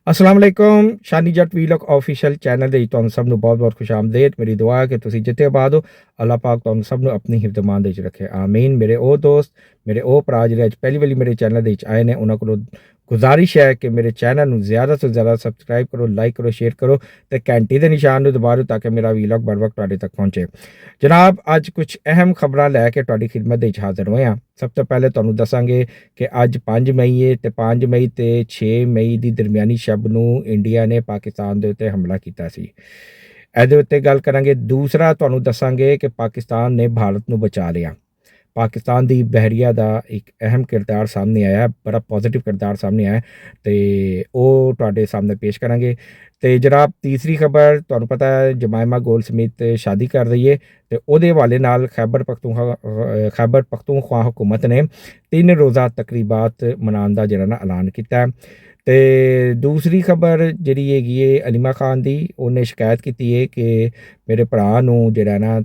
अस्सलाम वालेकुम शानी जट vlog official channel ਦੇ ਤੁਹਾਨੂੰ ਸਭ ਨੂੰ ਬਹੁਤ-ਬਹੁਤ ਖੁਸ਼ਾਮਦੀਦ। ਮੇਰੀ ਦੁਆ ਹੈ ਕਿ ਤੁਸੀਂ ਜਿੱਥੇ ਆਬਾਦ ਹੋ ਅੱਲਾਹ ਪਾਕ ਤੁਹਾਨੂੰ ਸਭ ਨੂੰ ਆਪਣੀ ਹਿਫਜ਼-ਏ-ਮਾਨ ਦੇ ਵਿੱਚ ਰੱਖੇ ਆਮੀਨ। ਮੇਰੇ ਉਹ ਦੋਸਤ ਮੇਰੇ ਉਹ ਭਰਾ ਜਿਹੜੇ ਅੱਜ ਪਹਿਲੀ ਵਾਰੀ ਮੇਰੇ ਚੈਨਲ ਦੇ ਵਿੱਚ ਆਏ ਨੇ ਉਹਨਾਂ ਕੋਲੋਂ ਗੁਜ਼ਾਰਿਸ਼ ਹੈ ਕਿ ਮੇਰੇ ਚੈਨਲ ਨੂੰ ਜ਼ਿਆਦਾ ਤੋਂ ਜ਼ਿਆਦਾ ਸਬਸਕ੍ਰਾਈਬ ਕਰੋ, ਲਾਈਕ ਕਰੋ, ਸ਼ੇਅਰ ਕਰੋ ਤੇ ਘੰਟੀ ਦੇ ਨਿਸ਼ਾਨ ਨੂੰ ਦਬਾ ਦਿਓ ਤਾਂ ਕਿ ਮੇਰਾ ਵੀਲੌਗ बर वक्त ਤੁਹਾਡੇ ਤੱਕ ਪਹੁੰਚੇ। ਜਨਾਬ ਅੱਜ ਕੁਝ ਅਹਿਮ ਖਬਰਾਂ ਲੈ ਕੇ ਤੁਹਾਡੀ ਖਿਦਮਤ ਦੇ ਵਿੱਚ ਹਾਜ਼ਰ ਹੋਏ ਹਾਂ। ਸਭ ਤੋਂ ਪਹਿਲੇ ਤੁਹਾਨੂੰ ਦੱਸਾਂਗੇ ਕਿ ਅੱਜ 5 ਮਈ ਹੈ ਤੇ 5 ਮਈ ਤੇ 6 ਮਈ ਦੀ ਦਰਮਿਆਨੀ ਸ਼ਬ ਨੂੰ ਇੰਡੀਆ ਨੇ ਪਾਕਿਸਤਾਨ ਦੇ ਉੱਤੇ ਹਮਲਾ ਕੀਤਾ ਸੀ। ਇਹਦੇ ਉੱਤੇ ਗੱਲ ਕਰਾਂਗੇ। ਦੂਸਰਾ ਤੁਹਾਨੂੰ ਦੱਸਾਂਗੇ ਕਿ ਪਾਕਿਸਤਾਨ ਨੇ ਭਾਰਤ ਨੂੰ ਬਚਾ ਲਿਆ। ਪਾਕਿਸਤਾਨ ਦੀ ਬਹਿਰੀਆ ਦਾ ਇੱਕ ਅਹਿਮ ਕਿਰਦਾਰ ਸਾਹਮਣੇ ਆਇਆ, ਬੜਾ ਪੋਜ਼ੀਟਿਵ ਕਿਰਦਾਰ ਸਾਹਮਣੇ ਆਇਆ ਤੇ ਉਹ ਤੁਹਾਡੇ ਸਾਹਮਣੇ ਪੇਸ਼ ਕਰਾਂਗੇ। ਤੇ ਜਨਾਬ ਤੀਸਰੀ ਖਬਰ ਤੁਹਾਨੂੰ ਪਤਾ ਹੈ ਜਮਾਇਮਾ ਗੋਲਡਸਮਿਥ ਸ਼ਾਦੀ ਕਰ ਰਹੀ ਹੈ ਤੇ ਉਹਦੇ ਹਵਾਲੇ ਨਾਲ ਖੈਬਰ ਪਖਤੂਨਖਵਾ ਹੁਕੂਮਤ ਨੇ 3 ਰੋਜ਼ਾ ਤਕਰੀਬਾਤ ਮਨਾਉਣ ਦਾ ਜਿਹੜਾ ਨਾ ਐਲਾਨ ਕੀਤਾ। ਤੇ ਦੂਸਰੀ ਖਬਰ ਜਿਹੜੀ ਹੈਗੀ ਹੈ ਅਲੀਮਾ ਖਾਨ ਦੀ, ਉਹਨੇ ਸ਼ਿਕਾਇਤ ਕੀਤੀ ਹੈ ਕਿ ਮੇਰੇ ਭਰਾ ਨੂੰ ਜਿਹੜਾ ਨਾ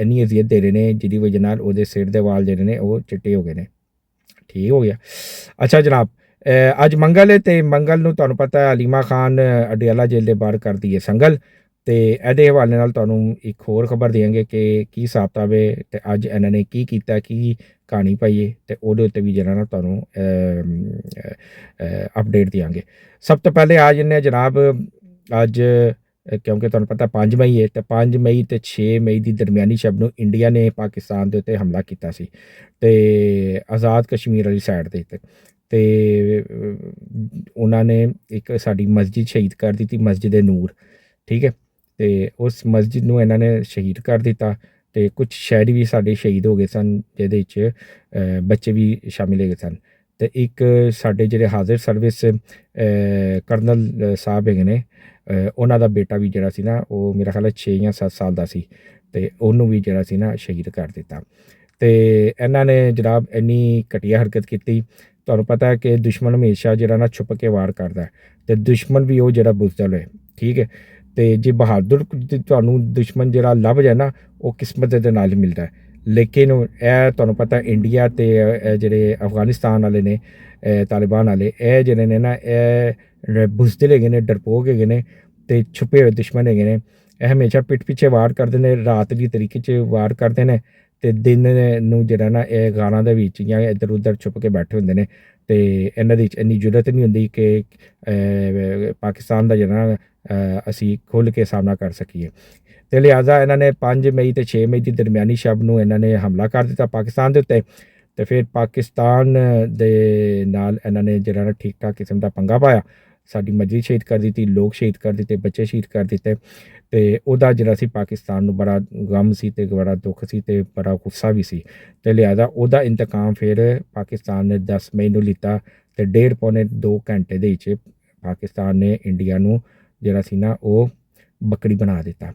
ਇੰਨੀ ਅਜ਼ੀਅਤ ਦੇ ਰਹੇ ਨੇ ਜਿਹਦੀ ਵਜ੍ਹਾ ਨਾਲ ਉਹਦੇ ਸਿਰ ਦੇ ਵਾਲ ਜਿਹੜੇ ਨੇ ਉਹ ਚਿੱਟੇ ਹੋ ਗਏ ਨੇ। ਠੀਕ ਹੋ ਗਿਆ। ਅੱਛਾ ਜਨਾਬ ਅੱਜ ਮੰਗਲ ਹੈ ਤੇ ਮੰਗਲ ਨੂੰ ਤੁਹਾਨੂੰ ਪਤਾ ਹੈ ਅਲੀਮਾ ਖਾਨ ਅਡਿਆਲਾ ਜੇਲ੍ਹ ਦੇ ਬਾਹਰ ਕਰਦੀ ਹੈ ਸੰਗਲ। ਤੇ ਇਹਦੇ ਹਵਾਲੇ ਨਾਲ ਤੁਹਾਨੂੰ ਇੱਕ ਹੋਰ ਖਬਰ ਦੇਵਾਂਗੇ ਕਿ ਕੀ ਹਿਸਾਬ ਕਿਤਾਬ ਹੈ ਤੇ ਅੱਜ ਇਹਨਾਂ ਨੇ ਕੀ ਕੀਤਾ, ਕੀ ਕਹਾਣੀ ਪਾਈ ਹੈ ਤੇ ਉਹਦੇ ਉੱਤੇ ਵੀ ਜਿਹੜਾ ਨਾ ਤੁਹਾਨੂੰ ਅਪਡੇਟ ਦਿਆਂਗੇ। ਸਭ ਤੋਂ ਪਹਿਲੇ ਆ ਜਾਂਦੇ ਜਨਾਬ ਅੱਜ ਕਿਉਂਕਿ ਤੁਹਾਨੂੰ ਪਤਾ 5 ਮਈ ਹੈ ਤੇ 5 ਮਈ ਤੇ 6 ਮਈ ਦੀ ਦਰਮਿਆਨੀ ਸ਼ਬ ਨੂੰ ਇੰਡੀਆ ਨੇ ਪਾਕਿਸਤਾਨ ਦੇ ਉੱਤੇ ਹਮਲਾ ਕੀਤਾ ਸੀ ਤੇ ਆਜ਼ਾਦ ਕਸ਼ਮੀਰ ਵਾਲੀ ਸਾਈਡ ਦੇ ਉੱਤੇ। ਤੇ ਉਹਨਾਂ ਨੇ ਇੱਕ ਸਾਡੀ ਮਸਜਿਦ ਸ਼ਹੀਦ ਕਰ ਦਿੱਤੀ, ਮਸਜਿਦ ਏ ਨੂਰ। ਠੀਕ ਹੈ। ਤੇ ਉਸ ਮਸਜਿਦ ਨੂੰ ਇਹਨਾਂ ਨੇ ਸ਼ਹੀਦ ਕਰ ਦਿੱਤਾ ਤੇ ਕੁਝ ਸ਼ਹਿਰੀ ਵੀ ਸਾਡੇ ਸ਼ਹੀਦ ਹੋ ਗਏ ਸਨ ਜਿਹਦੇ ਵਿੱਚ ਬੱਚੇ ਵੀ ਸ਼ਾਮਿਲ ਹੋ ਗਏ ਸਨ। ਤੇ ਇੱਕ ਸਾਡੇ ਜਿਹੜੇ ਹਾਜ਼ਰ ਸਰਵਿਸ ਕਰਨਲ ਸਾਹਿਬ ਹੈਗੇ ਨੇ ਉਹਨਾਂ ਦਾ ਬੇਟਾ ਵੀ ਜਿਹੜਾ ਸੀ ਨਾ ਉਹ ਮੇਰਾ ਖਿਆਲ 6 ਜਾਂ 7 ਸਾਲ ਦਾ ਸੀ ਤੇ ਉਹਨੂੰ ਵੀ ਜਿਹੜਾ ਸੀ ਨਾ ਸ਼ਹੀਦ ਕਰ ਦਿੱਤਾ। ਤੇ ਇਹਨਾਂ ਨੇ ਜਨਾਬ ਇੰਨੀ ਘਟੀਆ ਹਰਕਤ ਕੀਤੀ। ਤੁਹਾਨੂੰ ਪਤਾ ਹੈ ਕਿ ਦੁਸ਼ਮਣ ਹਮੇਸ਼ਾ ਜਿਹੜਾ ਨਾ ਛੁਪ ਕੇ ਵਾਰ ਕਰਦਾ ਤੇ ਦੁਸ਼ਮਣ ਵੀ ਉਹ ਜਿਹੜਾ ਬੁਜ਼ਦਲ ਹੋਏ। ਠੀਕ ਹੈ। ਤੇ ਜੇ ਬਹਾਦਰ ਤੁਹਾਨੂੰ ਦੁਸ਼ਮਣ ਜਿਹੜਾ ਲੱਭ ਜਾਏ ਨਾ ਉਹ ਕਿਸਮਤ ਦੇ ਨਾਲ ਹੀ ਮਿਲਦਾ। ਲੇਕਿਨ ਇਹ ਤੁਹਾਨੂੰ ਪਤਾ ਇੰਡੀਆ ਤੇ ਜਿਹੜੇ ਅਫਗਾਨਿਸਤਾਨ ਵਾਲੇ ਨੇ ਤਾਲਿਬਾਨ ਵਾਲੇ ਇਹ ਜਿਹੜੇ ਨੇ ਨਾ ਇਹ ਬੁਜ਼ਦਿਲ ਹੈਗੇ ਨੇ, ਡਰਪੋਕ ਹੈਗੇ ਨੇ ਤੇ ਛੁਪੇ ਹੋਏ ਦੁਸ਼ਮਣ ਹੈਗੇ ਨੇ। ਇਹ ਹਮੇਸ਼ਾ ਪਿੱਠ ਪਿੱਛੇ ਵਾਰ ਕਰਦੇ ਨੇ, ਰਾਤ ਦੀ ਤਰੀਕੇ 'ਚ ਵਾਰ ਕਰਦੇ ਨੇ ਤੇ ਦਿਨ ਨੂੰ ਜਿਹੜਾ ਨਾ ਇਹ ਗਾਲਾਂ ਦੇ ਵਿੱਚ ਜਾਂ ਇੱਧਰ ਉੱਧਰ ਛੁਪ ਕੇ ਬੈਠੇ ਹੁੰਦੇ ਨੇ। ਤੇ ਇਹਨਾਂ ਦੀ ਇੰਨੀ ਜ਼ਰੂਰਤ ਨਹੀਂ ਹੁੰਦੀ ਕਿ ਪਾਕਿਸਤਾਨ ਦਾ ਜਿਹੜਾ ਨਾ ਅਸੀਂ ਖੁੱਲ੍ਹ ਕੇ ਸਾਹਮਣਾ ਕਰ ਸਕੀਏ। ਤੇ ਲਿਹਾਜ਼ਾ ਇਹਨਾਂ ਨੇ 5 ਮਈ ਤੇ 6 ਮਈ ਦੀ ਦਰਮਿਆਨੀ ਸ਼ਬ ਨੂੰ ਇਹਨਾਂ ਨੇ ਹਮਲਾ ਕਰ ਦਿੱਤਾ ਪਾਕਿਸਤਾਨ ਦੇ ਉੱਤੇ। ਤੇ ਫਿਰ ਪਾਕਿਸਤਾਨ ਦੇ ਨਾਲ ਇਹਨਾਂ ਨੇ ਜਿਹੜਾ ਨਾ ਠੀਕ ਠਾਕ ਕਿਸਮ ਦਾ ਪੰਗਾ ਪਾਇਆ। ਸਾਡੀ ਮਸਜਿਦ ਸ਼ਹੀਦ ਕਰ ਦਿੱਤੀ, ਲੋਕ ਸ਼ਹੀਦ ਕਰ ਦਿੱਤੇ, ਬੱਚੇ ਸ਼ਹੀਦ ਕਰ ਦਿੱਤੇ। ਤੇ ਉਹਦਾ ਜਿਹੜਾ ਸੀ ਪਾਕਿਸਤਾਨ ਨੂੰ ਬੜਾ ਗਮ ਸੀ ਤੇ ਬੜਾ ਦੁੱਖ ਸੀ ਤੇ ਬੜਾ ਗੁੱਸਾ ਵੀ ਸੀ। ਤੇ ਲਿਹਾਜ਼ਾ ਉਹਦਾ ਇੰਤਕਾਮ ਫਿਰ ਪਾਕਿਸਤਾਨ ਨੇ 10 ਮਈ ਨੂੰ ਲਿੱਤਾ ਤੇ 1.5-2 ਘੰਟੇ ਦੇ ਵਿੱਚ ਪਾਕਿਸਤਾਨ ਨੇ ਇੰਡੀਆ ਨੂੰ ਜਿਹੜਾ ਸੀ ਨਾ ਉਹ ਬੱਕਰੀ ਬਣਾ ਦਿੱਤਾ।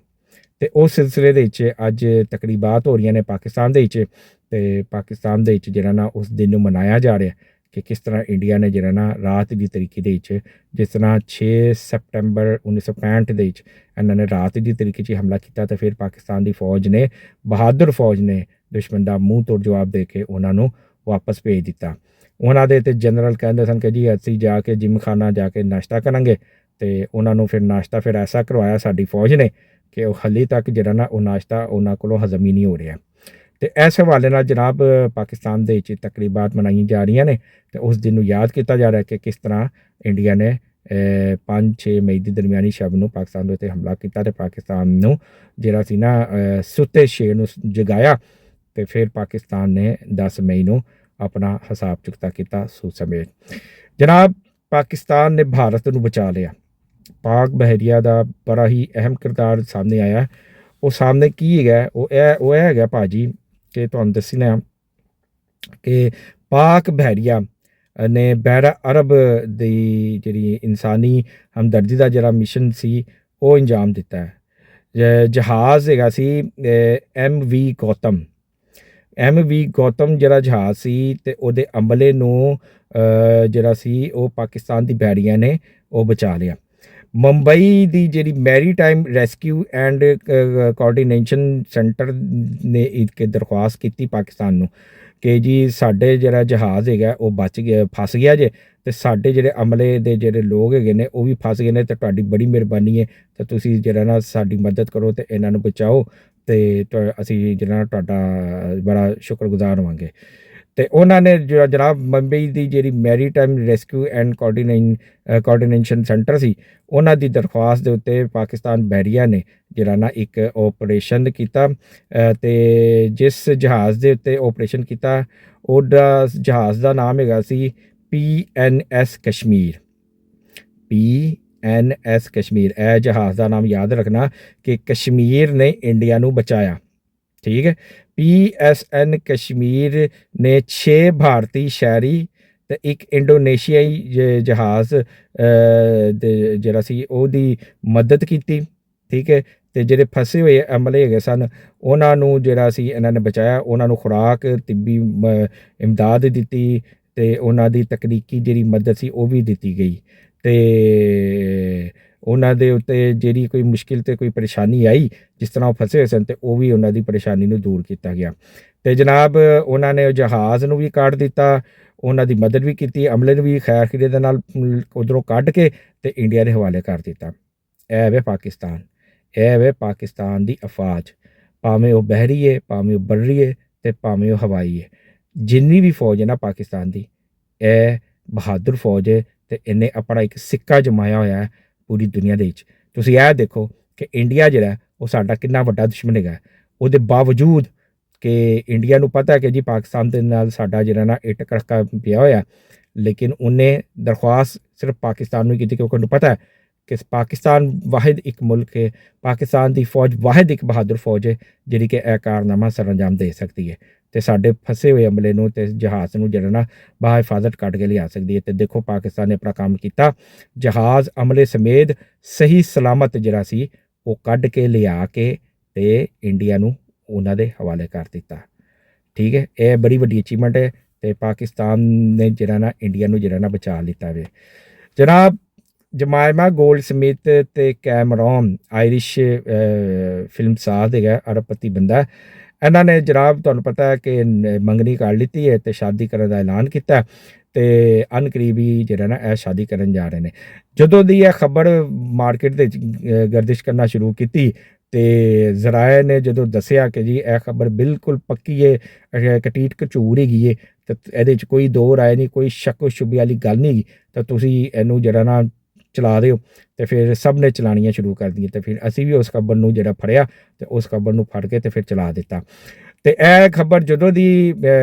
ਤੇ ਉਸ ਸਿਲਸਿਲੇ ਦੇ ਵਿੱਚ ਅੱਜ ਤਕਰੀਬਾਤ ਹੋ ਰਹੀਆਂ ਨੇ ਪਾਕਿਸਤਾਨ ਦੇ ਵਿੱਚ ਤੇ ਪਾਕਿਸਤਾਨ ਦੇ ਵਿੱਚ ਜਿਹੜਾ ਨਾ ਉਸ ਦਿਨ ਨੂੰ ਮਨਾਇਆ ਜਾ ਰਿਹਾ ਕਿ ਕਿਸ ਤਰ੍ਹਾਂ ਇੰਡੀਆ ਨੇ ਜਿਹੜਾ ਨਾ ਰਾਤ ਦੀ ਤਰੀਕੇ ਦੇ ਵਿੱਚ ਜਿਸ ਤਰ੍ਹਾਂ 6 ਸਤੰਬਰ 1965 ਦੇ ਵਿੱਚ ਇਹਨਾਂ ਨੇ ਰਾਤ ਦੀ ਤਰੀਕੇ 'ਚ ਹਮਲਾ ਕੀਤਾ ਤੇ ਫਿਰ ਪਾਕਿਸਤਾਨ ਦੀ ਫੌਜ ਨੇ, ਬਹਾਦਰ ਫੌਜ ਨੇ ਦੁਸ਼ਮਣ ਦਾ ਮੂੰਹ ਤੋੜ ਜਵਾਬ ਦੇ ਕੇ ਉਹਨਾਂ ਨੂੰ ਵਾਪਸ ਭੇਜ ਦਿੱਤਾ। ਉਹਨਾਂ ਦੇ ਤੇ ਜਨਰਲ ਕਹਿੰਦੇ ਸਨ ਕਿ ਜੀ ਅਸੀਂ ਜਾ ਕੇ ਜਿਮਖਾਨਾ ਜਾ ਕੇ ਨਾਸ਼ਤਾ ਕਰਾਂਗੇ ਤੇ ਉਹਨਾਂ ਨੂੰ ਫਿਰ ਨਾਸ਼ਤਾ ਫਿਰ ਐਸਾ ਕਰਵਾਇਆ ਸਾਡੀ ਫੌਜ ਨੇ ਕਿ ਉਹ ਹਾਲੇ ਤੱਕ ਜਿਹੜਾ ਨਾ ਉਹ ਨਾਸ਼ਤਾ ਉਹਨਾਂ ਕੋਲੋਂ ਹਜ਼ਮ ਹੀ ਨਹੀਂ ਹੋ ਰਿਹਾ। ਤੇ ਇਸ ਹਵਾਲੇ ਨਾਲ ਜਨਾਬ ਪਾਕਿਸਤਾਨ ਦੇ ਵਿੱਚ ਤਕਰੀਬਾਤ ਮਨਾਈਆਂ ਜਾ ਰਹੀਆਂ ਨੇ ਤੇ ਉਸ ਦਿਨ ਨੂੰ ਯਾਦ ਕੀਤਾ ਜਾ ਰਿਹਾ ਕਿ ਕਿਸ ਤਰ੍ਹਾਂ ਇੰਡੀਆ ਨੇ 5-6 ਮਈ ਦੀ ਦਰਮਿਆਨੀ ਸ਼ਬ ਨੂੰ ਪਾਕਿਸਤਾਨ ਦੇ ਉੱਤੇ ਹਮਲਾ ਕੀਤਾ ਤੇ ਪਾਕਿਸਤਾਨ ਨੂੰ ਜਿਹੜਾ ਸੀ ਨਾ ਸੁੱਤੇ ਸ਼ੇਰ ਨੂੰ ਜਗਾਇਆ। ਤੇ ਫਿਰ ਪਾਕਿਸਤਾਨ ਨੇ 10 ਮਈ ਨੂੰ ਆਪਣਾ ਹਿਸਾਬ ਚੁਕਤਾ ਕੀਤਾ ਸੂਦ ਸਮੇਤ। ਜਨਾਬ ਪਾਕਿਸਤਾਨ ਨੇ ਭਾਰਤ ਨੂੰ ਬਚਾ ਲਿਆ। ਪਾਕ ਬਹਿਰੀਆ ਦਾ ਬੜਾ ਹੀ ਅਹਿਮ ਕਿਰਦਾਰ ਸਾਹਮਣੇ ਆਇਆ। ਉਹ ਸਾਹਮਣੇ ਕੀ ਹੈਗਾ ਉਹ ਇਹ ਹੈਗਾ ਭਾਜੀ ਕਿ ਤੁਹਾਨੂੰ ਦੱਸਣਾ ਕਿ ਪਾਕ ਬਹਿਰੀਆ ਨੇ ਬਹਿਰਾ ਅਰਬ ਦੀ ਜਿਹੜੀ ਇਨਸਾਨੀ ਹਮਦਰਦੀ ਦਾ ਜਿਹੜਾ ਮਿਸ਼ਨ ਸੀ ਉਹ ਅੰਜਾਮ ਦਿੱਤਾ ਹੈ। ਜਹਾਜ਼ ਹੈਗਾ ਸੀ MV ਗੌਤਮ ਜਿਹੜਾ ਜਹਾਜ਼ ਸੀ ਤੇ ਉਹਦੇ ਅਮਲੇ ਨੂੰ ਜਿਹੜਾ ਸੀ ਉਹ ਪਾਕਿਸਤਾਨ ਦੀ ਬਹਿਰੀਆਂ ਨੇ ਉਹ ਬਚਾ ਲਿਆ। ਮੁੰਬਈ ਦੀ ਜਿਹੜੀ maritime rescue and coordination centre ਨੇ ਇੱਕ ਦਰਖਾਸਤ ਕੀਤੀ ਪਾਕਿਸਤਾਨ ਨੂੰ ਕਿ ਜੀ ਸਾਡੇ ਜਿਹੜਾ ਜਹਾਜ਼ ਹੈਗਾ ਉਹ ਬਚ ਗਿਆ, ਫਸ ਗਿਆ ਜੇ, ਅਤੇ ਸਾਡੇ ਜਿਹੜੇ ਅਮਲੇ ਦੇ ਜਿਹੜੇ ਲੋਕ ਹੈਗੇ ਨੇ ਉਹ ਵੀ ਫਸ ਗਏ ਨੇ, ਅਤੇ ਤੁਹਾਡੀ ਬੜੀ ਮਿਹਰਬਾਨੀ ਹੈ, ਅਤੇ ਤੁਸੀਂ ਜਿਹੜਾ ਨਾ ਸਾਡੀ ਮਦਦ ਕਰੋ ਅਤੇ ਇਹਨਾਂ ਨੂੰ ਬਚਾਓ, ਅਤੇ ਅਸੀਂ ਜਿਹੜਾ ਨਾ ਤੁਹਾਡਾ ਬੜਾ ਸ਼ੁਕਰਗੁਜ਼ਾਰ ਹੋਵਾਂਗੇ। ਅਤੇ ਉਹਨਾਂ ਨੇ ਜਨਾਬ ਮੁੰਬਈ ਦੀ ਜਿਹੜੀ maritime rescue and coordination centre ਸੀ, ਉਹਨਾਂ ਦੀ ਦਰਖਾਸਤ ਦੇ ਉੱਤੇ ਪਾਕਿਸਤਾਨ ਬਹਿਰੀਆ ਨੇ ਜਿਹੜਾ ਨਾ ਇੱਕ ਆਪਰੇਸ਼ਨ ਕੀਤਾ, ਅਤੇ ਜਿਸ ਜਹਾਜ਼ ਦੇ ਉੱਤੇ ਆਪਰੇਸ਼ਨ ਕੀਤਾ ਉਹਦਾ ਜਹਾਜ਼ ਦਾ ਨਾਮ ਹੈਗਾ ਸੀ PNS ਕਸ਼ਮੀਰ। PNS ਕਸ਼ਮੀਰ, ਇਹ ਜਹਾਜ਼ ਦਾ ਨਾਮ ਯਾਦ ਰੱਖਣਾ ਕਿ ਕਸ਼ਮੀਰ ਨੇ ਇੰਡੀਆ ਨੂੰ ਬਚਾਇਆ, ਠੀਕ ਹੈ। PSN ਕਸ਼ਮੀਰ ਨੇ 6 ਭਾਰਤੀ ਸ਼ਹਿਰੀ ਅਤੇ ਇੱਕ ਇੰਡੋਨੇਸ਼ੀਆਈ ਜਹਾਜ਼ ਜਿਹੜਾ ਸੀ ਉਹਦੀ ਮਦਦ ਕੀਤੀ, ਠੀਕ ਹੈ। ਅਤੇ ਜਿਹੜੇ ਫਸੇ ਹੋਏ ਅਮਲੇ ਹੈਗੇ ਸਨ ਉਹਨਾਂ ਨੂੰ ਜਿਹੜਾ ਸੀ ਇਹਨਾਂ ਨੇ ਬਚਾਇਆ, ਉਹਨਾਂ ਨੂੰ ਖੁਰਾਕ, ਤਿੱਬੀ ਇਮਦਾਦ ਦਿੱਤੀ, ਅਤੇ ਉਹਨਾਂ ਦੀ ਤਕਨੀਕੀ ਜਿਹੜੀ ਮਦਦ ਸੀ ਉਹ ਵੀ ਦਿੱਤੀ ਗਈ, ਅਤੇ ਉਹਨਾਂ ਦੇ ਉੱਤੇ ਜਿਹੜੀ ਕੋਈ ਮੁਸ਼ਕਿਲ ਅਤੇ ਕੋਈ ਪਰੇਸ਼ਾਨੀ ਆਈ, ਜਿਸ ਤਰ੍ਹਾਂ ਉਹ ਫਸੇ ਹੋਏ ਸਨ, ਅਤੇ ਉਹ ਵੀ ਉਹਨਾਂ ਦੀ ਪਰੇਸ਼ਾਨੀ ਨੂੰ ਦੂਰ ਕੀਤਾ ਗਿਆ। ਅਤੇ ਜਨਾਬ ਉਹਨਾਂ ਨੇ ਉਹ ਜਹਾਜ਼ ਨੂੰ ਵੀ ਕੱਢ ਦਿੱਤਾ, ਉਹਨਾਂ ਦੀ ਮਦਦ ਵੀ ਕੀਤੀ, ਅਮਲੇ ਨੂੰ ਵੀ ਖੈਰ ਖੀਰੇ ਦੇ ਨਾਲ ਉੱਧਰੋਂ ਕੱਢ ਕੇ ਅਤੇ ਇੰਡੀਆ ਦੇ ਹਵਾਲੇ ਕਰ ਦਿੱਤਾ। ਇਹ ਵੇ ਪਾਕਿਸਤਾਨ, ਇਹ ਵੇ ਪਾਕਿਸਤਾਨ ਦੀ ਅਫਵਾਜ, ਭਾਵੇਂ ਉਹ ਬਹਿਰੀ ਹੈ, ਭਾਵੇਂ ਉਹ ਬਰਰੀ ਹੈ, ਅਤੇ ਭਾਵੇਂ ਉਹ ਹਵਾਈ ਹੈ, ਜਿੰਨੀ ਵੀ ਫੌਜ ਹੈ ਨਾ ਪਾਕਿਸਤਾਨ ਦੀ, ਇਹ ਬਹਾਦਰ ਫੌਜ ਹੈ, ਅਤੇ ਇਹਨੇ ਆਪਣਾ ਇੱਕ ਸਿੱਕਾ ਜਮਾਇਆ ਹੋਇਆ ਹੈ ਪੂਰੀ ਦੁਨੀਆ ਦੇ ਵਿੱਚ। ਤੁਸੀਂ ਇਹ ਦੇਖੋ ਕਿ ਇੰਡੀਆ ਜਿਹੜਾ ਉਹ ਸਾਡਾ ਕਿੰਨਾ ਵੱਡਾ ਦੁਸ਼ਮਣ ਹੈਗਾ, ਉਹਦੇ ਬਾਵਜੂਦ ਕਿ ਇੰਡੀਆ ਨੂੰ ਪਤਾ ਹੈ ਕਿ ਜੀ ਪਾਕਿਸਤਾਨ ਦੇ ਨਾਲ ਸਾਡਾ ਜਿਹੜਾ ਨਾ ਇੱਟ ਕੜਕਾ ਪਿਆ ਹੋਇਆ, ਲੇਕਿਨ ਉਹਨੇ ਦਰਖਾਸਤ ਸਿਰਫ ਪਾਕਿਸਤਾਨ ਨੂੰ ਕੀਤੀ, ਕਿਉਂਕਿ ਉਹਨੂੰ ਪਤਾ ਹੈ ਕਿ ਪਾਕਿਸਤਾਨ ਵਾਹਿਦ ਇੱਕ ਮੁਲਕ ਹੈ, ਪਾਕਿਸਤਾਨ ਦੀ ਫੌਜ ਵਾਹਿਦ ਇੱਕ ਬਹਾਦਰ ਫੌਜ ਹੈ ਜਿਹੜੀ ਕਿ ਇਹ ਕਾਰਨਾਮਾ ਸਰ ਅੰਜਾਮ ਦੇ ਸਕਦੀ ਹੈ, ਅਤੇ ਸਾਡੇ ਫਸੇ ਹੋਏ ਅਮਲੇ ਨੂੰ ਅਤੇ ਜਹਾਜ਼ ਨੂੰ ਜਿਹੜਾ ਨਾ ਬਾਹਿਫਾਜ਼ਤ ਕੱਢ ਕੇ ਲਿਆ ਸਕਦੀ ਹੈ। ਅਤੇ ਦੇਖੋ ਪਾਕਿਸਤਾਨ ਨੇ ਆਪਣਾ ਕੰਮ ਕੀਤਾ, ਜਹਾਜ਼ ਅਮਲੇ ਸਮੇਤ ਸਹੀ ਸਲਾਮਤ ਜਿਹੜਾ ਸੀ ਉਹ ਕੱਢ ਕੇ ਲਿਆ ਕੇ ਅਤੇ ਇੰਡੀਆ ਨੂੰ ਉਹਨਾਂ ਦੇ ਹਵਾਲੇ ਕਰ ਦਿੱਤਾ, ਠੀਕ ਹੈ। ਇਹ ਬੜੀ ਵੱਡੀ ਅਚੀਵਮੈਂਟ ਹੈ, ਅਤੇ ਪਾਕਿਸਤਾਨ ਨੇ ਜਿਹੜਾ ਨਾ ਇੰਡੀਆ ਨੂੰ ਜਿਹੜਾ ਨਾ ਬਚਾ ਲਿੱਤਾ ਵੇ। ਜਨਾਬ ਜਮਾਇਮਾ ਗੋਲਡ ਸਮਿਥ ਅਤੇ ਕੈਮਰੌਨ ਆਇਰਿਸ਼ ਫਿਲਮਸਾਜ਼ ਹੈਗਾ, ਅਰਬਪਤੀ ਬੰਦਾ, ਇਹਨਾਂ ਨੇ ਜਨਾਬ ਤੁਹਾਨੂੰ ਪਤਾ ਹੈ ਕਿ ਮੰਗਣੀ ਕਰ ਲਿੱਤੀ ਹੈ ਅਤੇ ਸ਼ਾਦੀ ਕਰਨ ਦਾ ਐਲਾਨ ਕੀਤਾ, ਅਤੇ ਅਨਕਰੀਬੀ ਜਿਹੜਾ ਨਾ ਇਹ ਸ਼ਾਦੀ ਕਰਨ ਜਾ ਰਹੇ ਨੇ। ਜਦੋਂ ਦੀ ਇਹ ਖਬਰ ਮਾਰਕੀਟ ਦੇ ਵਿੱਚ ਗਰਦਿਸ਼ ਕਰਨਾ ਸ਼ੁਰੂ ਕੀਤੀ, ਅਤੇ ਜ਼ਰਾਏ ਨੇ ਜਦੋਂ ਦੱਸਿਆ ਕਿ ਜੀ ਇਹ ਖਬਰ ਬਿਲਕੁਲ ਪੱਕੀ ਹੈ, ਕਟੀਟ ਕਚੂਰ ਹੈਗੀ ਹੈ, ਅਤੇ ਇਹਦੇ 'ਚ ਕੋਈ ਦੋ ਰਾਏ ਨਹੀਂ, ਕੋਈ ਸ਼ੱਕ ਸ਼ੁਬੇ ਵਾਲੀ ਗੱਲ ਨਹੀਂ ਹੈਗੀ, ਤਾਂ ਤੁਸੀਂ ਇਹਨੂੰ ਜਿਹੜਾ ਨਾ ਚਲਾ ਦਿਓ, ਅਤੇ ਫਿਰ ਸਭ ਨੇ ਚਲਾਉਣੀਆਂ ਸ਼ੁਰੂ ਕਰ ਦਿੱਤੀਆਂ, ਅਤੇ ਫਿਰ ਅਸੀਂ ਵੀ ਉਸ ਖਬਰ ਨੂੰ ਜਿਹੜਾ ਫੜਿਆ, ਅਤੇ ਉਸ ਖਬਰ ਨੂੰ ਫੜ ਕੇ ਅਤੇ ਫਿਰ ਚਲਾ ਦਿੱਤਾ। ਅਤੇ ਇਹ ਖਬਰ ਜਦੋਂ ਦੀ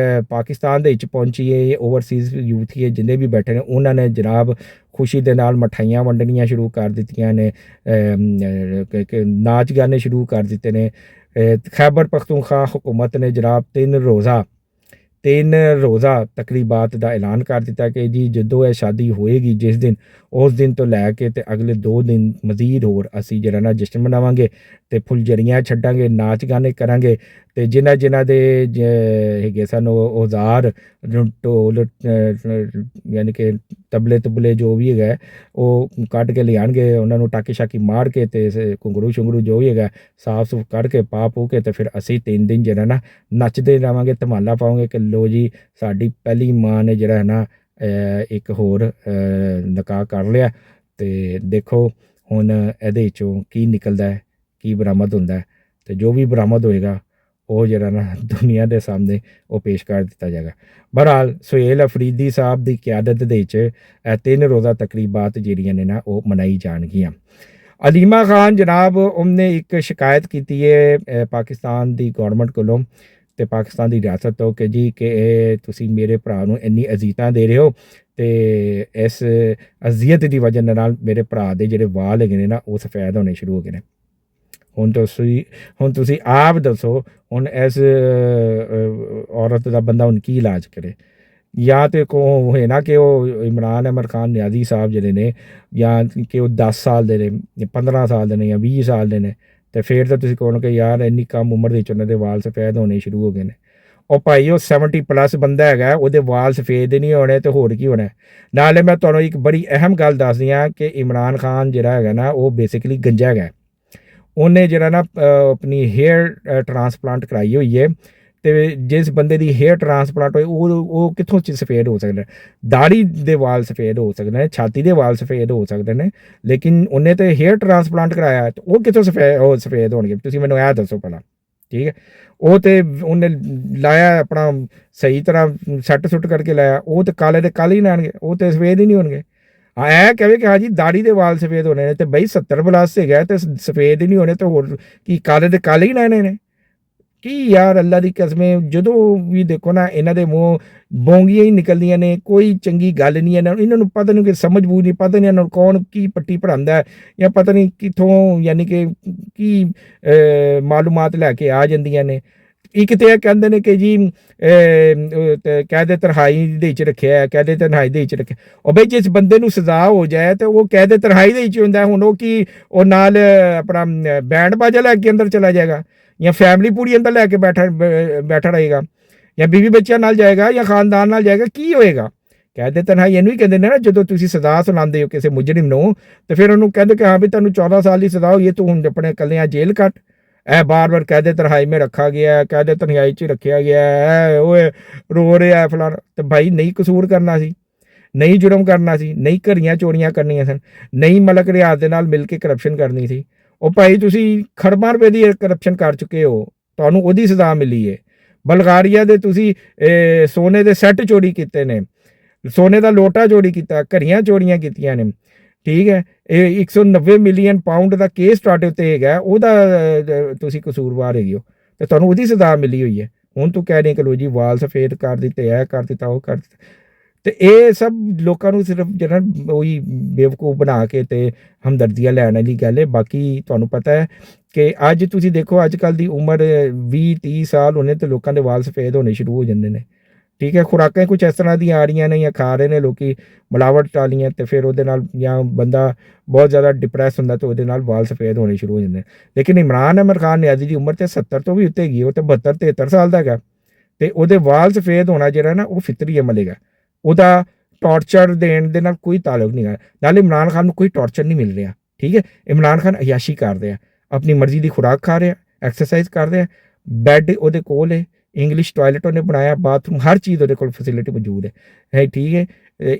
ਪਾਕਿਸਤਾਨ ਦੇ ਵਿੱਚ ਪਹੁੰਚੀ ਹੈ, ਓਵਰਸੀਜ਼ ਯੂਥ ਹੀ ਜਿੰਨੇ ਵੀ ਬੈਠੇ ਨੇ ਉਹਨਾਂ ਨੇ ਜਨਾਬ ਖੁਸ਼ੀ ਦੇ ਨਾਲ ਮਠਾਈਆਂ ਵੰਡਣੀਆਂ ਸ਼ੁਰੂ ਕਰ ਦਿੱਤੀਆਂ ਨੇ, ਨਾਚ ਗਾਣੇ ਸ਼ੁਰੂ ਕਰ ਦਿੱਤੇ ਨੇ। ਖੈਬਰ ਪਖਤੂਨਖਵਾ ਹੁਕੂਮਤ ਨੇ ਜਨਾਬ 3 ਰੋਜ਼ਾ ਤਕਰੀਬਾਤ ਦਾ ਐਲਾਨ ਕਰ ਦਿੱਤਾ ਕਿ ਜੀ ਜਦੋਂ ਇਹ ਸ਼ਾਦੀ ਹੋਏਗੀ ਜਿਸ ਦਿਨ, ਉਸ ਦਿਨ ਤੋਂ ਲੈ ਕੇ ਅਤੇ ਅਗਲੇ 2 ਦਿਨ ਮਜ਼ੀਦ ਹੋਰ ਅਸੀਂ ਜਿਹੜਾ ਨਾ ਜਸ਼ਨ ਮਨਾਵਾਂਗੇ, ਅਤੇ ਫੁੱਲਝੜੀਆਂ ਛੱਡਾਂਗੇ, ਨਾਚ ਗਾਣੇ ਕਰਾਂਗੇ, ਅਤੇ ਜਿਨ੍ਹਾਂ ਦੇ ਹੈਗੇ ਸਨ ਉਹ ਔਜ਼ਾਰ, ਢੋਲ ਯਾਨੀ ਕਿ ਤਬਲੇ ਜੋ ਵੀ ਹੈਗਾ ਉਹ ਕੱਢ ਕੇ ਲਿਆਉਣਗੇ, ਉਹਨਾਂ ਨੂੰ ਟਾਕੀ ਸ਼ਾਕੀ ਮਾਰ ਕੇ ਅਤੇ ਘੁੰਗਰੂ ਸ਼ੁੰਗਰੂ ਜੋ ਵੀ ਹੈਗਾ ਸਾਫ ਸੁਫ ਕੱਢ ਕੇ ਪਾ ਪੂ ਕੇ, ਅਤੇ ਫਿਰ ਅਸੀਂ 3 ਦਿਨ ਜਿਹੜਾ ਨਾ ਨੱਚਦੇ ਰਹਾਂਗੇ, ਧਮਾਲਾ ਪਾਵਾਂਗੇ ਕਿ ਲੋ ਜੀ ਸਾਡੀ ਪਹਿਲੀ ਮਾਂ ਨੇ ਜਿਹੜਾ ਹੈ ਨਾ ਇੱਕ ਹੋਰ ਨਿਕਾਹ ਕਰ ਲਿਆ, ਅਤੇ ਦੇਖੋ ਹੁਣ ਇਹਦੇ 'ਚੋਂ ਕੀ ਨਿਕਲਦਾ ਹੈ, ਕੀ ਬਰਾਮਦ ਹੁੰਦਾ ਹੈ, ਅਤੇ ਜੋ ਵੀ ਬਰਾਮਦ ਹੋਏਗਾ ਉਹ ਜਿਹੜਾ ਨਾ ਦੁਨੀਆ ਦੇ ਸਾਹਮਣੇ ਉਹ ਪੇਸ਼ ਕਰ ਦਿੱਤਾ ਜਾਏਗਾ। ਬਹਰਹਾਲ ਸੁਹੇਲ ਅਫਰੀਦੀ ਸਾਹਿਬ ਦੀ ਕਿਆਦਤ ਦੇ ਵਿੱਚ ਇਹ 3 ਰੋਜ਼ਾ ਤਕਰੀਬਾਤ ਜਿਹੜੀਆਂ ਨੇ ਨਾ ਉਹ ਮਨਾਈ ਜਾਣਗੀਆਂ। ਅਲੀਮਾ ਖਾਨ ਜਨਾਬ ਉਹਨੇ ਇੱਕ ਸ਼ਿਕਾਇਤ ਕੀਤੀ ਹੈ ਪਾਕਿਸਤਾਨ ਦੀ ਗੌਰਮੈਂਟ ਕੋਲੋਂ ਅਤੇ ਪਾਕਿਸਤਾਨ ਦੀ ਰਿਆਸਤ ਤੋਂ ਕਿ ਜੀ ਕਿ ਤੁਸੀਂ ਮੇਰੇ ਭਰਾ ਨੂੰ ਇੰਨੀ ਅਜ਼ੀਤਾਂ ਦੇ ਰਹੇ ਹੋ, ਅਤੇ ਇਸ ਅਜ਼ੀਅਤ ਦੀ ਵਜ੍ਹਾ ਨਾਲ ਮੇਰੇ ਭਰਾ ਦੇ ਜਿਹੜੇ ਵਾਲ ਹੈਗੇ ਨੇ ਨਾ ਉਹ ਸਫੈਦ ਹੋਣੇ ਸ਼ੁਰੂ ਹੋ ਗਏ ਨੇ। ਹੁਣ ਤੁਸੀਂ ਆਪ ਦੱਸੋ, ਹੁਣ ਇਸ ਔਰਤ ਦਾ ਬੰਦਾ ਹੁਣ ਕੀ ਇਲਾਜ ਕਰੇ? ਜਾਂ ਤਾਂ ਕੋ ਹੋਏ ਨਾ ਕਿ ਉਹ ਇਮਰਾਨ ਅਹਿਮਦ ਖਾਨ ਨਿਆਜ਼ੀ ਸਾਹਿਬ ਜਿਹੜੇ ਨੇ, ਜਾਂ ਕਿ ਉਹ 10 ਸਾਲ ਦੇ ਨੇ, 15 ਸਾਲ ਦੇ ਨੇ, ਜਾਂ 20 ਸਾਲ ਦੇ ਨੇ, ਅਤੇ ਫਿਰ ਤਾਂ ਤੁਸੀਂ ਕਹੋ ਕਿ ਯਾਰ ਇੰਨੀ ਕਮ ਉਮਰ ਦੇ ਵਿੱਚ ਉਹਨਾਂ ਦੇ ਵਾਲ ਸਫੈਦ ਹੋਣੇ ਸ਼ੁਰੂ ਹੋ ਗਏ ਨੇ। ਉਹ ਭਾਈ ਉਹ 70+ ਬੰਦਾ ਹੈਗਾ, ਉਹਦੇ ਵਾਲ ਸਫੇਦ ਨਹੀਂ ਹੋਣੇ ਅਤੇ ਹੋਰ ਕੀ ਹੋਣਾ। ਨਾਲੇ ਮੈਂ ਤੁਹਾਨੂੰ ਇੱਕ ਬੜੀ ਅਹਿਮ ਗੱਲ ਦੱਸਦੀ ਹਾਂ ਕਿ ਇਮਰਾਨ ਖਾਨ ਜਿਹੜਾ ਹੈਗਾ ਨਾ ਉਹ ਬੇਸਿਕਲੀ ਗੰਜਾ ਹੈਗਾ। ਉਹਨੇ ਜਿਹੜਾ ਨਾ ਆਪਣੀ ਹੇਅਰ ਟਰਾਂਸਪਲਾਂਟ ਕਰਾਈ ਹੋਈ ਹੈ, ਤੇ ਜਿਸ ਬੰਦੇ ਦੀ ਹੇਅਰ ਟ੍ਰਾਂਸਪਲਾਂਟ ਹੋਏ ਉਹ ਕਿੱਥੋਂ ਸਫੇਦ ਹੋ ਸਕਦਾ? ਦਾੜੀ ਦੇ ਵਾਲ ਸਫੇਦ ਹੋ ਸਕਦੇ ਨੇ, ਛਾਤੀ ਦੇ ਵਾਲ ਸਫੇਦ ਹੋ ਸਕਦੇ ਨੇ, ਲੇਕਿਨ ਉਹਨੇ ਤੇ ਹੇਅਰ ਟ੍ਰਾਂਸਪਲਾਂਟ ਕਰਾਇਆ ਤੇ ਉਹ ਕਿੱਥੋਂ ਸਫੇਦ ਹੋਣਗੇ? ਤੁਸੀਂ ਮੈਨੂੰ ਇਹ ਦੱਸੋ ਪਹਿਲਾਂ। ਠੀਕ ਹੈ, ਉਹ ਤੇ ਉਹਨੇ ਲਾਇਆ ਆਪਣਾ ਸਹੀ ਤਰ੍ਹਾਂ ਸੈੱਟ ਸੁੱਟ ਕਰਕੇ ਲਾਇਆ, ਉਹ ਤੇ ਕਾਲੇ ਦੇ ਕਾਲੇ ਹੀ ਰਹਿਣਗੇ, ਉਹ ਤੇ ਸਫੇਦ ਹੀ ਨਹੀਂ ਹੋਣਗੇ। ਹਾਂ, ਇਹ ਕਹੇ ਕਿ ਹਾਂਜੀ ਦਾੜੀ ਦੇ ਵਾਲ ਸਫੇਦ ਹੋਣੇ ਨੇ ਤੇ ਬਈ 70+ ਹੈਗਾ ਤੇ ਸਫੇਦ ਹੀ ਨਹੀਂ ਹੋਣੇ, ਤੇ ਹੋਰ ਕੀ ਕਾਲੇ ਦੇ ਕਾਲੇ ਹੀ ਰਹਿਣੇ ਨੇ? ਕੀ ਯਾਰ, ਅੱਲਾ ਦੀ ਕਸਮੇ, ਜਦੋਂ ਵੀ ਦੇਖੋ ਨਾ ਇਹਨਾਂ ਦੇ ਮੂੰਹ ਬੋਂਗੀਆਂ ਹੀ ਨਿਕਲਦੀਆਂ ਨੇ, ਕੋਈ ਚੰਗੀ ਗੱਲ ਨਹੀਂ ਇਹਨਾਂ ਨੂੰ ਪਤਾ ਨਹੀਂ ਕਿ ਸਮਝ ਬੂਝ ਨਹੀਂ, ਪਤਾ ਨਹੀਂ ਇਹਨਾਂ ਨੂੰ ਕੌਣ ਕੀ ਪੱਟੀ ਪੜ੍ਹਾਉਂਦਾ ਜਾਂ ਪਤਾ ਨਹੀਂ ਕਿੱਥੋਂ, ਯਾਨੀ ਕਿ ਕੀ ਮਾਲੂਮਾਤ ਲੈ ਕੇ ਆ ਜਾਂਦੀਆਂ ਨੇ। ਇੱਕ ਤੇ ਇਹ ਕਹਿੰਦੇ ਨੇ ਕਿ ਜੀ ਕੈਦੇ ਤਨਹਾਈ ਦੇ ਵਿੱਚ ਰੱਖਿਆ, ਕੈਦੇ ਤਨਹਾਈ ਦੇ ਵਿੱਚ ਰੱਖਿਆ। ਉਹ ਬਈ ਜਿਸ ਬੰਦੇ ਨੂੰ ਸਜ਼ਾ ਹੋ ਜਾਏ ਤੇ ਉਹ ਕੈਦੇ ਤਨਹਾਈ ਦੇ ਵਿੱਚ ਹੁੰਦਾ, ਹੁਣ ਉਹ ਕੀ ਉਹ ਨਾਲ ਆਪਣਾ ਬੈਂਡ ਬਾਜਾ ਲੈ ਕੇ ਅੰਦਰ ਚਲਾ ਜਾਏਗਾ, ਜਾਂ ਫੈਮਿਲੀ ਪੂਰੀ ਅੰਦਰ ਲੈ ਕੇ ਬੈਠਾ ਰਹੇਗਾ, ਜਾਂ ਬੀਵੀ ਬੱਚਿਆਂ ਨਾਲ ਜਾਏਗਾ, ਜਾਂ ਖਾਨਦਾਨ ਨਾਲ ਜਾਏਗਾ? ਕੀ ਹੋਏਗਾ? ਕੈਦੇ ਤਨਹਾਈ ਇਹਨੂੰ ਹੀ ਕਹਿੰਦੇ ਨੇ ਨਾ, ਜਦੋਂ ਤੁਸੀਂ ਸਜ਼ਾ ਸੁਣਾਉਂਦੇ ਹੋ ਕਿਸੇ ਮੁਜਰਿਮ ਨੂੰ ਤੇ ਫਿਰ ਉਹਨੂੰ ਕਹਿੰਦੇ ਕਿ ਹਾਂ ਵੀ ਤੁਹਾਨੂੰ 14 ਸਾਲ ਦੀ ਸਜ਼ਾ ਹੋਈ ਹੈ, ਤੂੰ ਹੁਣ ਆਪਣੇ ਇਕੱਲਿਆਂ ਜੇਲ੍ਹ ਕੱਟ। ਇਹ ਬਾਰ-ਬਾਰ ਕੈਦੇ ਤਨਹਾਈ में रखा गया है, ਕੈਦੇ ਤਨਹਾਈ 'ਚ ਰੱਖਿਆ ਗਿਆ ਹੈ, ਓਏ ਰੋ ਰਿਹਾ ਫਲਾਣਾ। ਤੇ ਭਾਈ ਨਹੀਂ ਕਸੂਰ ਕਰਨਾ ਸੀ, ਨਹੀਂ ਜੁਰਮ ਕਰਨਾ ਸੀ, ਨਹੀਂ ਘਰੀਆਂ ਚੋਰੀਆਂ ਕਰਨੀਆਂ ਸਨ, ਨਹੀਂ ਮਲਕ ਰਿਆਜ਼ ਦੇ ਨਾਲ ਮਿਲ ਕੇ ਕਰਪਸ਼ਨ ਕਰਨੀ ਸੀ। ਉਹ ਭਾਈ ਤੁਸੀਂ ਖਰਬਾਂ ਰੁਪਏ ਦੀ ਕਰਪਸ਼ਨ ਕਰ ਚੁੱਕੇ ਹੋ, ਤੁਹਾਨੂੰ ਉਹਦੀ ਸਜ਼ਾ ਮਿਲੀ ਹੈ। ਬਲਗਾਰੀਆ ਦੇ ਤੁਸੀਂ ਸੋਨੇ ਦੇ ਸੈੱਟ ਚੋਰੀ ਕੀਤੇ ਨੇ, ਸੋਨੇ ਦਾ ਲੋਟਾ ਚੋਰੀ ਕੀਤਾ, ਘਰੀਆਂ ਚੋਰੀਆਂ ਕੀਤੀਆਂ ਨੇ। ਠੀਕ ਹੈ, ਇਹ 190 ਮਿਲੀਅਨ ਪਾਊਂਡ ਦਾ ਕੇਸ ਤੁਹਾਡੇ ਉੱਤੇ ਹੈਗਾ, ਉਹਦਾ ਤੁਸੀਂ ਕਸੂਰਵਾਰ ਹੈਗੇ ਹੋ ਤੇ ਤੁਹਾਨੂੰ ਉਹਦੀ ਸਜ਼ਾ ਮਿਲੀ ਹੋਈ ਹੈ। ਹੁਣ ਤੂੰ ਕਹਿ ਰਹੀ ਕਿ ਲੋ ਜੀ ਵਾਲ ਸਫੇਦ ਕਰ ਦਿੱਤੇ, ਇਹ ਕਰ ਦਿੱਤਾ, ਉਹ ਕਰ ਦਿੱਤਾ। ਤੇ ਇਹ ਸਭ ਲੋਕਾਂ ਨੂੰ ਸਿਰਫ ਜਿਹੜਾ ਉਹੀ ਬੇਵਕੂਫ ਬਣਾ ਕੇ ਤੇ ਹਮਦਰਦੀਆਂ ਲੈਣ ਵਾਲੀ ਗੱਲ ਹੈ। ਬਾਕੀ ਤੁਹਾਨੂੰ ਪਤਾ ਹੈ ਕਿ ਅੱਜ ਤੁਸੀਂ ਦੇਖੋ, ਅੱਜ ਕੱਲ੍ਹ ਦੀ ਉਮਰ 20-30 ਸਾਲ ਹੋਣੇ ਤੇ ਲੋਕਾਂ ਦੇ ਵਾਲ ਸਫੇਦ ਹੋਣੇ ਸ਼ੁਰੂ ਹੋ ਜਾਂਦੇ ਨੇ। ਠੀਕ ਹੈ, ਖੁਰਾਕਾਂ ਕੁਛ ਇਸ ਤਰ੍ਹਾਂ ਦੀਆਂ ਆ ਰਹੀਆਂ ਨੇ ਜਾਂ ਖਾ ਰਹੇ ਨੇ ਲੋਕੀ ਮਿਲਾਵਟ ਵਾਲੀਆਂ, ਤੇ ਫਿਰ ਉਹਦੇ ਨਾਲ ਜਾਂ ਬੰਦਾ ਬਹੁਤ ਜ਼ਿਆਦਾ ਡਿਪਰੈਸ ਹੁੰਦਾ ਤੇ ਉਹਦੇ ਨਾਲ ਵਾਲ ਸਫੇਦ ਹੋਣੇ ਸ਼ੁਰੂ ਹੋ ਜਾਂਦੇ ਨੇ। ਲੇਕਿਨ ਇਮਰਾਨ ਅਹਿਮਦ ਖਾਨ ਨੇ, ਅੱਜ ਦੀ ਉਮਰ ਤੇ 70 ਤੋਂ ਵੀ ਉੱਤੇ ਹੈਗੀ, ਉਹ ਤੇ 72-73 ਸਾਲ ਦਾ ਹੈਗਾ, ਤੇ ਉਹਦੇ ਵਾਲ ਸਫੇਦ ਹੋਣਾ ਜਿਹੜਾ ਨਾ ਉਹ ਫਿਤਰੀ ਅਮਲ ਹੈਗਾ। ਉਹਦਾ ਟੌਰਚਰ ਦੇਣ ਦੇ ਨਾਲ ਕੋਈ ਤਾਲੁਕ ਨਹੀਂ ਹੈ। ਨਾਲ ਇਮਰਾਨ ਖਾਨ ਨੂੰ ਕੋਈ ਟੌਰਚਰ ਨਹੀਂ ਮਿਲ ਰਿਹਾ। ਠੀਕ ਹੈ, ਇਮਰਾਨ ਖਾਨ ਅਯਾਸ਼ੀ ਕਰ ਰਿਹਾ, ਆਪਣੀ ਮਰਜ਼ੀ ਦੀ ਖੁਰਾਕ ਖਾ ਰਿਹਾ, ਐਕਸਰਸਾਈਜ਼ ਕਰ ਰਿਹਾ, ਬੈੱਡ ਉਹਦੇ ਕੋਲ ਹੈ, ਇੰਗਲਿਸ਼ ਟਾਇਲਟ ਉਹਨੇ ਬਣਾਇਆ, ਬਾਥਰੂਮ, ਹਰ ਚੀਜ਼ ਉਹਦੇ ਕੋਲ ਫੈਸਿਲਿਟੀ ਮੌਜੂਦ ਹੈ। ਠੀਕ ਹੈ,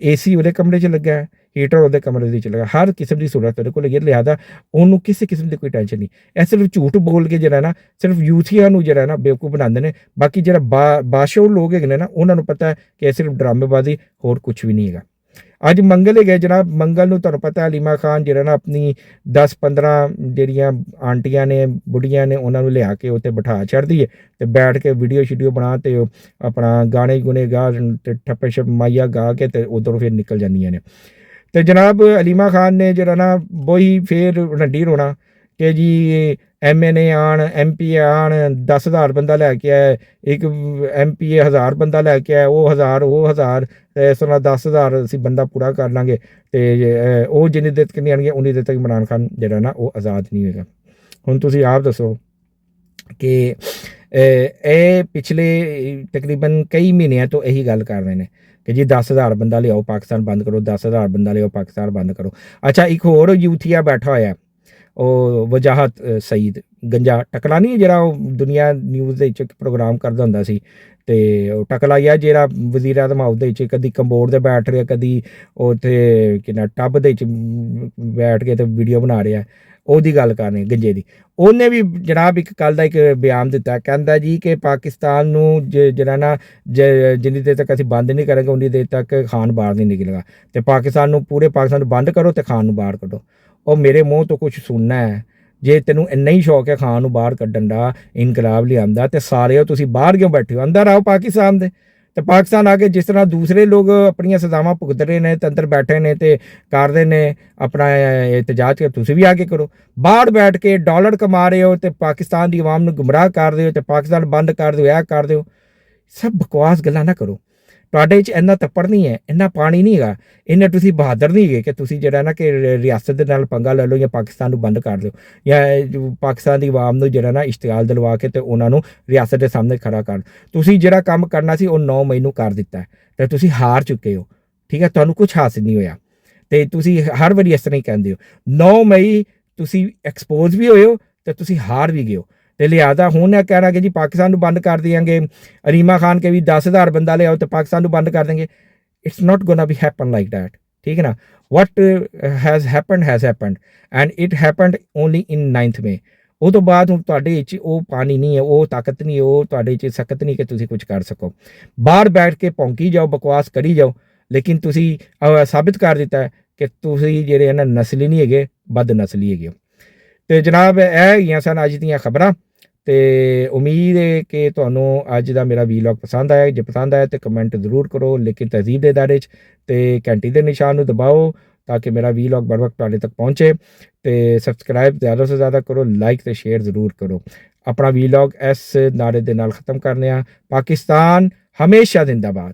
AC ਉਹਦੇ ਕਮਰੇ 'ਚ ਲੱਗਾ ਹੈ, ਹੀਟਰ ਉਹਦੇ ਕਮਰੇ ਦੇ ਵਿੱਚ ਲੱਗਾ, ਹਰ ਕਿਸਮ ਦੀ ਸਹੂਲਤ ਉਹਦੇ ਕੋਲ ਹੈਗੀ, ਲਿਹਾਜ਼ਾ ਉਹਨੂੰ ਕਿਸੇ ਕਿਸਮ ਦੀ ਕੋਈ ਟੈਨਸ਼ਨ ਨਹੀਂ। ਇਹ ਸਿਰਫ ਝੂਠ ਬੋਲ ਕੇ ਜਿਹੜਾ ਨਾ ਸਿਰਫ ਯੂਥੀਆਂ ਨੂੰ ਜਿਹੜਾ ਨਾ ਬੇਵਕੂਫ ਬਣਾਉਂਦੇ ਨੇ। ਬਾਕੀ ਜਿਹੜਾ ਬਾਸ਼ਊਰ ਲੋਕ ਹੈਗੇ ਨੇ ਨਾ, ਉਹਨਾਂ ਨੂੰ ਪਤਾ ਹੈ ਕਿ ਇਹ ਸਿਰਫ ਡਰਾਮੇਬਾਜ਼ੀ, ਹੋਰ ਕੁਛ ਵੀ ਨਹੀਂ ਹੈਗਾ। ਅੱਜ ਮੰਗਲ ਹੈਗਾ ਜਨਾਬ, ਮੰਗਲ ਨੂੰ ਤੁਹਾਨੂੰ ਪਤਾ ਹਲੀਮਾ ਖਾਨ ਜਿਹੜਾ ਨਾ ਆਪਣੀ 10-15 ਜਿਹੜੀਆਂ ਆਂਟੀਆਂ ਨੇ, ਬੁੱਢੀਆਂ ਨੇ, ਉਹਨਾਂ ਨੂੰ ਲਿਆ ਕੇ ਉੱਤੇ ਬਿਠਾ ਛੱਡਦੀ ਹੈ ਤੇ ਬੈਠ ਕੇ ਵੀਡੀਓ ਸ਼ੀਡੀਓ ਬਣਾ ਤੇ ਆਪਣਾ ਗਾਣੇ ਗੁਣੇ ਗਾ ਤੇ ਠੱਪੇ ਛੱਪ ਮਾਈਆ ਗਾ ਕੇ ਤੇ ਉੱਧਰੋਂ ਫਿਰ ਨਿਕਲ ਜਾਂਦੀਆਂ ਨੇ। ਤੇ ਜਨਾਬ ਹਲੀਮਾ ਖਾਨ ਨੇ ਜਿਹੜਾ ਨਾ ਵਹੀ ਫਿਰ ਰੰਡੀ ਰੋਣਾ ਕਿ ਜੀ MNA ਆਣ, MP ਆਣ, 10,000 ਬੰਦਾ ਲੈ ਕੇ ਆਇਆ, ਇੱਕ MPA 1000 ਬੰਦਾ ਲੈ ਕੇ ਆਇਆ, ਉਹ 1000 ਇਸ ਤਰ੍ਹਾਂ 10,000 ਅਸੀਂ ਬੰਦਾ ਪੂਰਾ ਕਰ ਲਾਂਗੇ ਤੇ ਉਹ ਜਿੰਨੀ ਦੇਰ ਤੱਕ ਨਹੀਂ ਆਉਣਗੇ ਉਨੀ ਦੇਰ ਤੱਕ ਇਮਰਾਨ ਖਾਨ ਜਿਹੜਾ ਨਾ ਉਹ ਆਜ਼ਾਦ ਨਹੀਂ ਹੋਏਗਾ। ਹੁਣ ਤੁਸੀਂ ਆਪ ਦੱਸੋ ਕਿ ਇਹ ਪਿਛਲੇ ਤਕਰੀਬਨ ਕਈ ਮਹੀਨਿਆਂ ਤੋਂ ਇਹੀ ਗੱਲ ਕਰ ਰਹੇ ਨੇ ਕਿ ਜੀ 10,000 ਬੰਦਾ ਲਿਆਓ, ਪਾਕਿਸਤਾਨ ਬੰਦ ਕਰੋ, 10,000 ਬੰਦਾ ਲਿਆਓ, ਪਾਕਿਸਤਾਨ ਬੰਦ ਕਰੋ। ਅੱਛਾ, ਇੱਕ ਹੋਰ ਯੂਥੀਆ ਬੈਠਾ ਹੋਇਆ, ਉਹ ਵਜਾਹਤ ਸਈਦ ਗੰਜਾ ਟਕਲਾ ਨਹੀਂ, ਜਿਹੜਾ ਉਹ ਦੁਨੀਆ ਨਿਊਜ਼ ਦੇ ਵਿੱਚ ਇੱਕ ਪ੍ਰੋਗਰਾਮ ਕਰਦਾ ਹੁੰਦਾ ਸੀ, ਤੇ ਉਹ ਟਕਲਾ ਹੀ ਆ ਜਿਹੜਾ ਵਜ਼ੀਰ ਆਜ਼ਮ ਹਾਊਸ ਦੇ ਵਿੱਚ ਕਦੀ ਕੰਬੋਰਡ 'ਤੇ ਬੈਠ ਰਿਹਾ, ਕਦੀ ਉੱਥੇ ਕਿੰਨਾ ਟੱਬ ਦੇ ਵਿੱਚ ਬੈਠ ਕੇ ਤੇ ਵੀਡੀਓ ਬਣਾ ਰਿਹਾ। ਉਹਦੀ ਗੱਲ ਕਰ ਰਹੇ ਗੰਜੇ ਦੀ। ਉਹਨੇ ਵੀ ਜਨਾਬ ਇੱਕ ਕੱਲ੍ਹ ਦਾ ਇੱਕ ਬਿਆਨ ਦਿੱਤਾ, ਕਹਿੰਦਾ ਜੀ ਕਿ ਪਾਕਿਸਤਾਨ ਨੂੰ ਜਿਹੜਾ ਨਾ ਜਿੰਨੀ ਦੇਰ ਤੱਕ ਅਸੀਂ ਬੰਦ ਨਹੀਂ ਕਰਾਂਗੇ ਉਨੀ ਦੇਰ ਤੱਕ ਖਾਨ ਬਾਹਰ ਨਹੀਂ ਨਿਕਲੇਗਾ, ਤੇ ਪਾਕਿਸਤਾਨ ਨੂੰ, ਪੂਰੇ ਪਾਕਿਸਤਾਨ ਨੂੰ ਬੰਦ ਕਰੋ ਤੇ ਖਾਨ ਨੂੰ ਬਾਹਰ ਕੱਢੋ। ਉਹ ਮੇਰੇ ਮੂੰਹ ਤੋਂ ਕੁਛ ਸੁਣਨਾ ਹੈ? ਜੇ ਤੈਨੂੰ ਇੰਨਾ ਹੀ ਸ਼ੌਕ ਹੈ ਖਾਨ ਨੂੰ ਬਾਹਰ ਕੱਢਣ ਦਾ, ਇਨਕਲਾਬ ਲਿਆਂਦਾ, ਤੇ ਸਾਰੇ ਤੁਸੀਂ ਬਾਹਰ ਕਿਉਂ ਬੈਠੇ ਹੋ? ਅੰਦਰ ਆਓ ਪਾਕਿਸਤਾਨ ਦੇ, ਤੇ ਪਾਕਿਸਤਾਨ ਆ ਕੇ ਜਿਸ ਤਰ੍ਹਾਂ ਦੂਸਰੇ ਲੋਕ ਆਪਣੀਆਂ ਸਜ਼ਾਵਾਂ ਭੁਗਤ ਰਹੇ ਨੇ ਤੇ ਅੰਦਰ ਬੈਠੇ ਨੇ ਤੇ ਕਰਦੇ ਨੇ ਆਪਣਾ ਇhtਜਾਜ, ਤੁਸੀਂ ਵੀ ਆ ਕੇ ਕਰੋ। ਬਾਹਰ ਬੈਠ ਕੇ ਡਾਲਰ ਕਮਾ ਰਹੇ ਹੋ ਤੇ ਪਾਕਿਸਤਾਨ ਦੀ ਆਵਾਮ ਨੂੰ ਗੁੰਮਰਾਹ ਕਰ ਰਹੇ ਹੋ ਤੇ ਪਾਕਿਸਤਾਨ ਬੰਦ ਕਰ ਦਿਓ, ਇਹ ਕਰ ਦਿਓ। ਸਭ ਬਕਵਾਸ ਗੱਲਾਂ ਨਾ ਕਰੋ। ਤੁਹਾਡੇ 'ਚ ਇੰਨਾ ਤੱਪੜ ਨਹੀਂ ਹੈ, ਇੰਨਾ ਪਾਣੀ ਨਹੀਂ ਹੈਗਾ, ਇੰਨੇ ਤੁਸੀਂ ਬਹਾਦਰ ਨਹੀਂ ਹੈਗੇ ਕਿ ਤੁਸੀਂ ਜਿਹੜਾ ਨਾ ਕਿ ਰਿਆਸਤ ਦੇ ਨਾਲ ਪੰਗਾ ਲੈ ਲਓ ਜਾਂ ਪਾਕਿਸਤਾਨ ਨੂੰ ਬੰਦ ਕਰ ਦਿਓ, ਜਾਂ ਪਾਕਿਸਤਾਨ ਦੀ ਆਵਾਮ ਨੂੰ ਜਿਹੜਾ ਨਾ ਇਸ਼ਤਿਆਲ ਦਿਲਵਾ ਕੇ ਤੇ ਉਹਨਾਂ ਨੂੰ ਰਿਆਸਤ ਦੇ ਸਾਹਮਣੇ ਖੜਾ ਕਰ। ਤੁਸੀਂ ਜਿਹੜਾ ਕੰਮ ਕਰਨਾ ਸੀ ਉਹ 9 ਮਈ ਨੂੰ ਕਰ ਦਿੱਤਾ ਤੇ ਤੁਸੀਂ ਹਾਰ ਚੁੱਕੇ ਹੋ। ਠੀਕ ਹੈ, ਤੁਹਾਨੂੰ ਕੁਛ ਹਾਸਿਲ ਨਹੀਂ ਹੋਇਆ ਤੇ ਤੁਸੀਂ ਹਰ ਵਾਰੀ ਇਸ ਤਰ੍ਹਾਂ ਹੀ ਕਹਿੰਦੇ ਹੋ। 9 ਮਈ ਤੁਸੀਂ ਐਕਸਪੋਜ਼ ਵੀ ਹੋਏ ਹੋ ਤੇ ਤੁਸੀਂ ਹਾਰ ਵੀ ਗਏ ਹੋ। ਤੇ ਲਿਹਾਜ਼ਾ ਹੁਣ ਇਹ ਕਹਿਣਾ ਕਿ ਜੀ ਪਾਕਿਸਤਾਨ ਨੂੰ ਬੰਦ ਕਰ ਦਿਆਂਗੇ, ਰੀਮਾ ਖਾਨ ਕੇ ਵੀ 10,000 ਬੰਦਾ ਲਿਆਓ ਤੇ ਪਾਕਿਸਤਾਨ ਨੂੰ ਬੰਦ ਕਰ ਦੇंगे। It's not gonna be happen like that. ठीक है ना। What has happened and it happened only in 9th May. ਉਹ ਤੋਂ ਬਾਅਦ ਹੁਣ ਤੁਹਾਡੇ ਵਿੱਚ ਉਹ ਪਾਣੀ ਨਹੀਂ ਹੈ, ਉਹ ਤਾਕਤ ਨਹੀਂ ਹੈ, ਉਹ ਤੁਹਾਡੇ 'ਚ ਸਖਤ ਨਹੀਂ ਕਿ ਤੁਸੀਂ ਕੁਝ ਕਰ ਸਕੋ। ਬਾਹਰ ਬੈਠ ਕੇ ਭੌਂਕੀ ਜਾਓ, ਬਕਵਾਸ ਕਰੀ ਜਾਓ, ਲੇਕਿਨ ਤੁਸੀਂ ਸਾਬਿਤ ਕਰ ਦਿੱਤਾ ਕਿ ਤੁਸੀਂ ਜਿਹੜੇ ਇਹਨਾਂ ਨਸਲੀ ਨਹੀਂ ਹੈਗੇ, ਬਦ ਨਸਲੀ ਹੈਗੇ ਹੋ। ਤੇ ਜਨਾਬ ਇਹ ਹੈਗੀਆਂ ਸਨ ਅੱਜ ਦੀਆਂ ਖਬਰਾਂ। ਤੇ ਉਮੀਦ ਹੈ ਕਿ ਤੁਹਾਨੂੰ ਅੱਜ ਦਾ ਮੇਰਾ ਵੀਲੌਗ ਪਸੰਦ ਆਇਆ। ਜੇ ਪਸੰਦ ਆਇਆ ਤਾਂ ਕਮੈਂਟ ਜ਼ਰੂਰ ਕਰੋ, ਲੇਕਿਨ ਤਹਿਜ਼ੀਬ ਦੇ ਦਾਇਰੇ 'ਚ, ਤੇ ਘੰਟੀ ਦੇ ਨਿਸ਼ਾਨ ਨੂੰ ਦਬਾਓ ਤਾਂ ਕਿ ਮੇਰਾ ਵੀਲੌਗ बर वक्त ਤੁਹਾਡੇ ਤੱਕ ਪਹੁੰਚੇ। ਤੇ ਸਬਸਕ੍ਰਾਈਬ ਜ਼ਿਆਦਾ ਤੋਂ ਜ਼ਿਆਦਾ ਕਰੋ, ਲਾਈਕ ਤੇ ਸ਼ੇਅਰ ਜ਼ਰੂਰ ਕਰੋ। ਆਪਣਾ ਵੀਲੌਗ ਇਸ ਨਾਰੇ ਦੇ ਨਾਲ ਖਤਮ ਕਰਨੇ ਆ। ਪਾਕਿਸਤਾਨ ਹਮੇਸ਼ਾ ਜ਼ਿੰਦਾਬਾਦ।